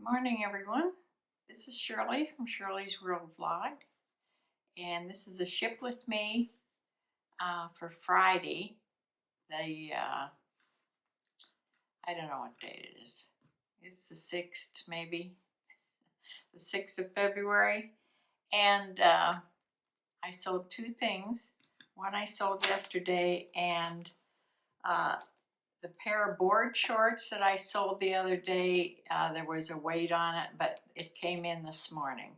Morning, everyone. This is Shirley from Shirley's World Vlog, and this is a ship with me for Friday. I don't know what date it is. It's the 6th, maybe the 6th of February, and I sold two things. One I sold yesterday, and the pair of board shorts that I sold the other day, there was a weight on it, but it came in this morning.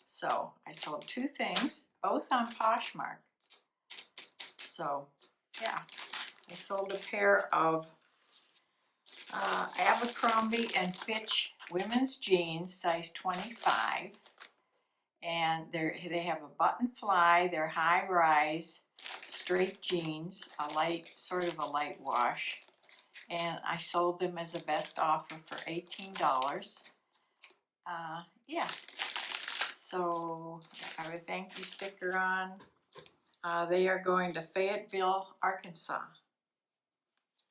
So I sold two things, both on Poshmark. So yeah, I sold a pair of Abercrombie and Fitch women's jeans, size 25. And they have a button fly, they're high rise, straight jeans, sort of a light wash. And I sold them as a best offer for $18. Yeah, so I have a thank you sticker on. They are going to Fayetteville, Arkansas.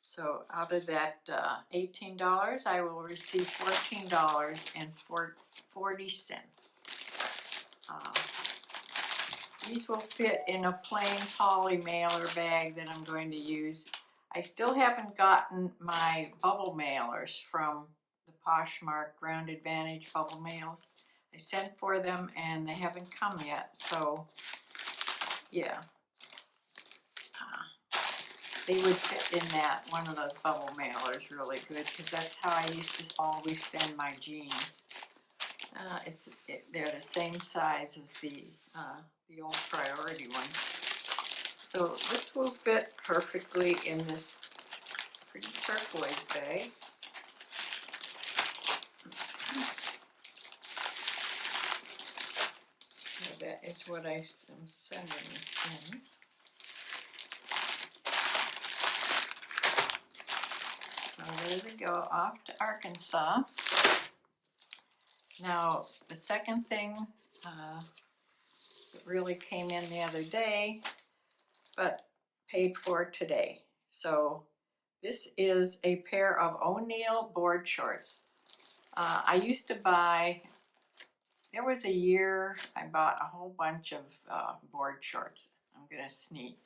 So out of that $18, I will receive $14.40. These will fit in a plain poly mailer bag that I'm going to use. I still haven't gotten my bubble mailers from the Poshmark Ground Advantage bubble mails. I sent for them and they haven't come yet, so yeah. They would fit in one of those bubble mailers really good, because that's how I used to always send my jeans. They're the same size as the old priority one. So this will fit perfectly in this pretty turquoise bag. So that is what I am sending this in. So there we go, off to Arkansas. Now the second thing that really came in the other day, but paid for today. So this is a pair of O'Neill board shorts. I used to buy, there was a year I bought a whole bunch of board shorts. I'm gonna sneeze.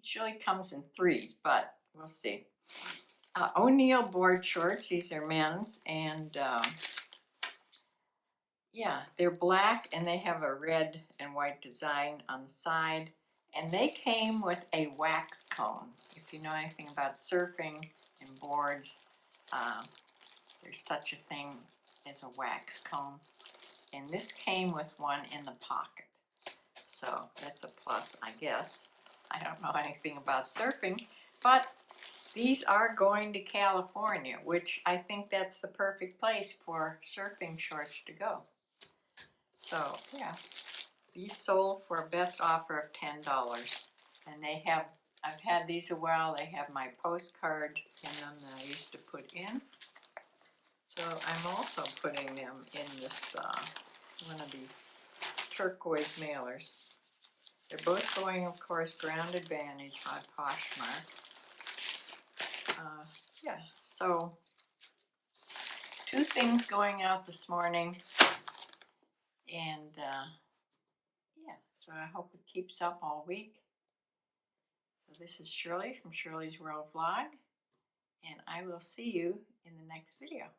Usually comes in threes, but we'll see. O'Neill board shorts, these are men's, and yeah, they're black and they have a red and white design on the side, and they came with a wax cone. If you know anything about surfing and boards, there's such a thing as a wax cone, and this came with one in the pocket, so that's a plus, I guess. I don't know anything about surfing, but these are going to California, which I think that's the perfect place for surfing shorts to go. So yeah, these sold for a best offer of $10. And I've had these a while. They have my postcard in them that I used to put in. So I'm also putting them in this, one of these turquoise mailers. They're both going, of course, Ground Advantage on Poshmark. Yeah, so two things going out this morning, and yeah, so I hope it keeps up all week. So this is Shirley from Shirley's World Vlog, and I will see you in the next video.